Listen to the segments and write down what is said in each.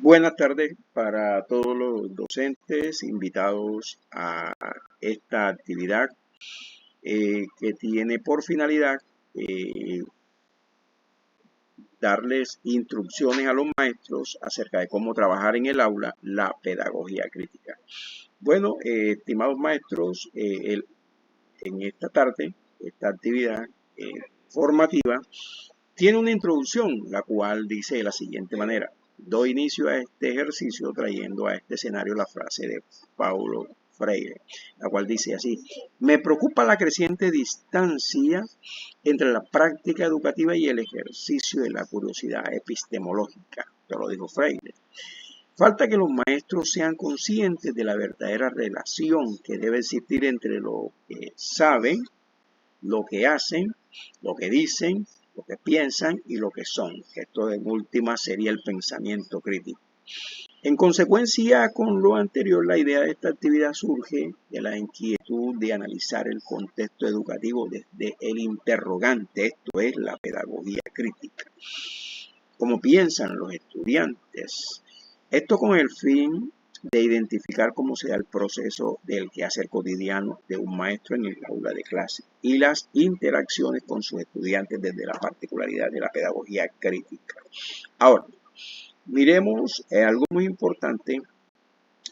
Buenas tardes para todos los docentes invitados a esta actividad que tiene por finalidad eh, darles instrucciones a los maestros acerca de cómo trabajar en el aula la pedagogía crítica. Bueno, estimados maestros, en esta tarde, esta actividad formativa tiene una introducción, la cual dice de la siguiente manera. Doy inicio a este ejercicio trayendo a este escenario la frase de Paulo Freire, la cual dice así: me preocupa la creciente distancia entre la práctica educativa y el ejercicio de la curiosidad epistemológica. Esto lo dijo Freire. Falta que los maestros sean conscientes de la verdadera relación que debe existir entre lo que saben, lo que hacen, lo que dicen, lo que piensan y lo que son. Esto en última sería el pensamiento crítico. En consecuencia con lo anterior, la idea de esta actividad surge de la inquietud de analizar el contexto educativo desde el interrogante, esto es la pedagogía crítica. ¿Cómo piensan los estudiantes? Esto con el fin de identificar cómo se da el proceso del quehacer cotidiano de un maestro en el aula de clase y las interacciones con sus estudiantes desde la particularidad de la pedagogía crítica. Ahora, miremos algo muy importante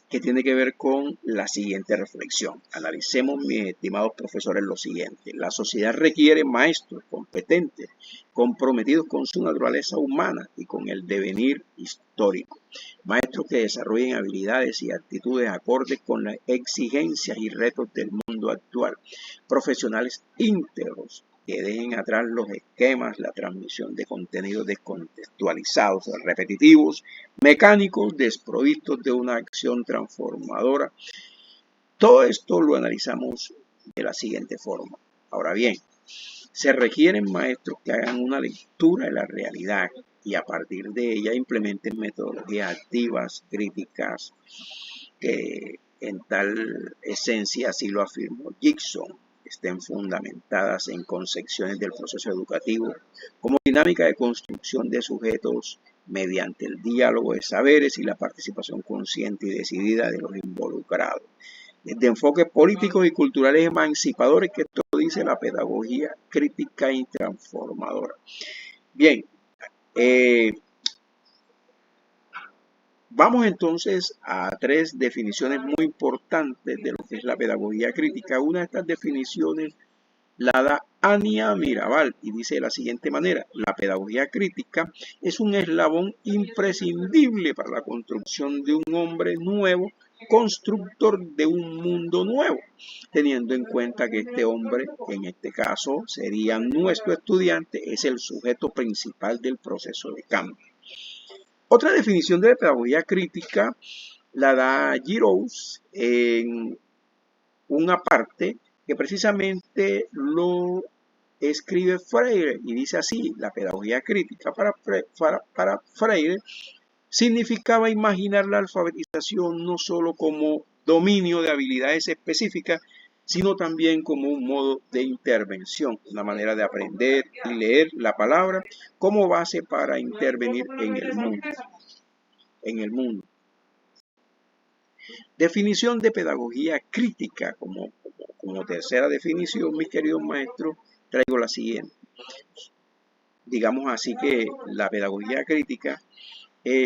que tiene que ver con la siguiente reflexión. Analicemos, mis estimados profesores, lo siguiente. La sociedad requiere maestros competentes, comprometidos con su naturaleza humana y con el devenir histórico. Maestros que desarrollen habilidades y actitudes acordes con las exigencias y retos del mundo actual. Profesionales íntegros que dejen atrás los esquemas, la transmisión de contenidos descontextualizados, repetitivos, mecánicos, desprovistos de una acción transformadora. Todo esto lo analizamos de la siguiente forma. Ahora bien, se requieren maestros que hagan una lectura de la realidad y a partir de ella implementen metodologías activas, críticas, que en tal esencia así lo afirmó Gibson, estén fundamentadas en concepciones del proceso educativo como dinámica de construcción de sujetos mediante el diálogo de saberes y la participación consciente y decidida de los involucrados. Desde enfoques políticos y culturales emancipadores, que esto dice la pedagogía crítica y transformadora. Bien, vamos entonces a tres definiciones muy importantes de lo que es la pedagogía crítica. Una de estas definiciones la da Ania Mirabal y dice de la siguiente manera: la pedagogía crítica es un eslabón imprescindible para la construcción de un hombre nuevo, constructor de un mundo nuevo, teniendo en cuenta que este hombre, en este caso sería nuestro estudiante, es el sujeto principal del proceso de cambio. Otra definición de la pedagogía crítica la da Giroux en una parte que precisamente lo escribe Freire y dice así: la pedagogía crítica para Freire significaba imaginar la alfabetización no solo como dominio de habilidades específicas, sino también como un modo de intervención, una manera de aprender y leer la palabra como base para intervenir en el mundo. Definición de pedagogía crítica como tercera definición, mis queridos maestros, traigo la siguiente. Digamos así que la pedagogía crítica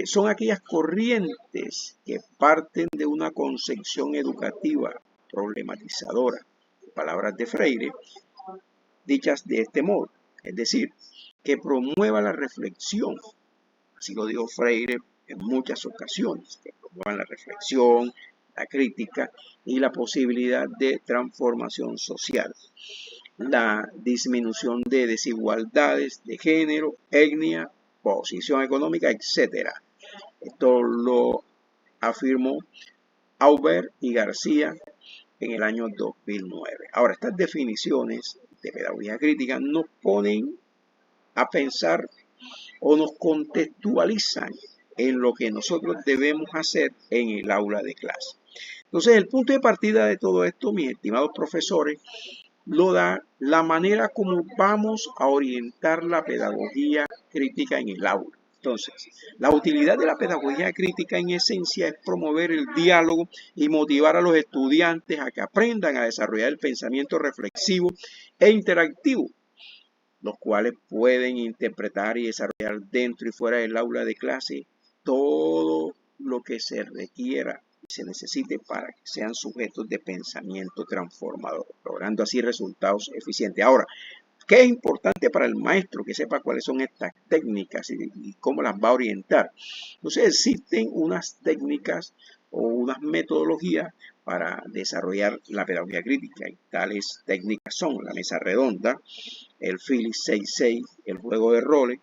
son aquellas corrientes que parten de una concepción educativa problematizadora, palabras de Freire, dichas de este modo, es decir, que promueva la reflexión, así lo dijo Freire en muchas ocasiones, que promuevan la reflexión, la crítica y la posibilidad de transformación social, la disminución de desigualdades de género, etnia, posición económica, etc. Esto lo afirmó Aubert y García en el año 2009. Ahora, estas definiciones de pedagogía crítica nos ponen a pensar o nos contextualizan en lo que nosotros debemos hacer en el aula de clase. Entonces, el punto de partida de todo esto, mis estimados profesores, lo da la manera como vamos a orientar la pedagogía crítica en el aula. Entonces, la utilidad de la pedagogía crítica en esencia es promover el diálogo y motivar a los estudiantes a que aprendan a desarrollar el pensamiento reflexivo e interactivo, los cuales pueden interpretar y desarrollar dentro y fuera del aula de clase todo lo que se requiera y se necesite para que sean sujetos de pensamiento transformador, logrando así resultados eficientes. Ahora, ¿qué es importante para el maestro que sepa cuáles son estas técnicas y cómo las va a orientar? Entonces existen unas técnicas o unas metodologías para desarrollar la pedagogía crítica, y tales técnicas son la mesa redonda, el Phillips 66, el juego de roles,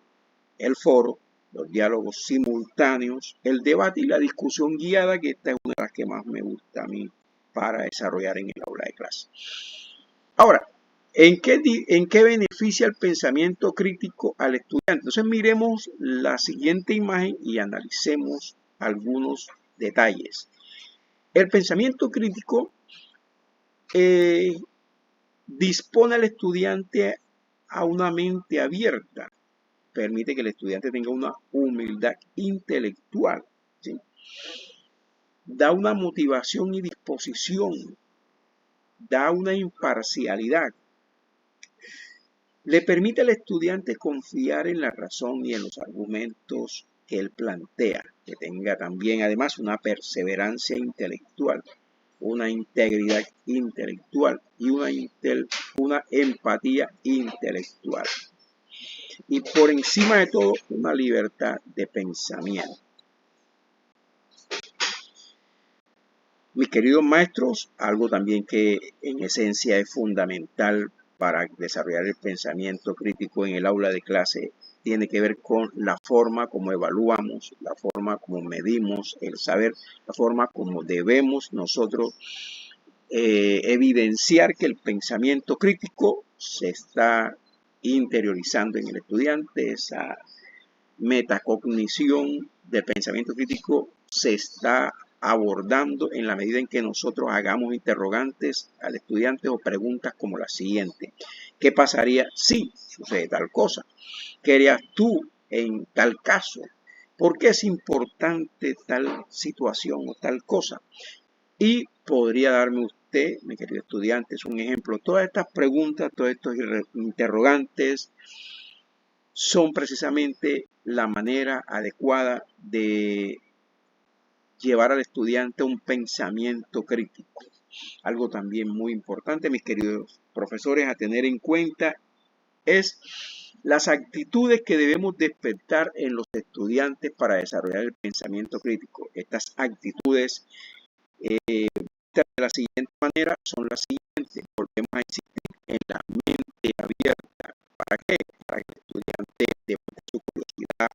el foro, los diálogos simultáneos, el debate y la discusión guiada, que esta es una de las que más me gusta a mí para desarrollar en el aula de clase. Ahora, ¿en qué beneficia el pensamiento crítico al estudiante? Entonces miremos la siguiente imagen y analicemos algunos detalles. El pensamiento crítico dispone al estudiante a una mente abierta, permite que el estudiante tenga una humildad intelectual, ¿sí? Da una motivación y disposición, da una imparcialidad, le permite al estudiante confiar en la razón y en los argumentos que él plantea, que tenga también además una perseverancia intelectual, una integridad intelectual y una empatía intelectual. Y por encima de todo, una libertad de pensamiento. Mis queridos maestros, algo también que en esencia es fundamental para desarrollar el pensamiento crítico en el aula de clase tiene que ver con la forma como evaluamos, la forma como medimos el saber, la forma como debemos nosotros evidenciar que el pensamiento crítico se está interiorizando en el estudiante, esa metacognición del pensamiento crítico se está abordando en la medida en que nosotros hagamos interrogantes al estudiante o preguntas como la siguiente: ¿qué pasaría si sucede tal cosa? ¿Qué harías tú en tal caso? ¿Por qué es importante tal situación o tal cosa? Y podría darme usted, mi querido estudiante, un ejemplo. Todas estas preguntas, todos estos interrogantes son precisamente la manera adecuada de llevar al estudiante a un pensamiento crítico. Algo también muy importante, mis queridos profesores, a tener en cuenta es las actitudes que debemos despertar en los estudiantes para desarrollar el pensamiento crítico. Estas actitudes de la siguiente manera son las siguientes. Volvemos a insistir en la mente abierta. ¿Para qué? Para que el estudiante demuestre su curiosidad,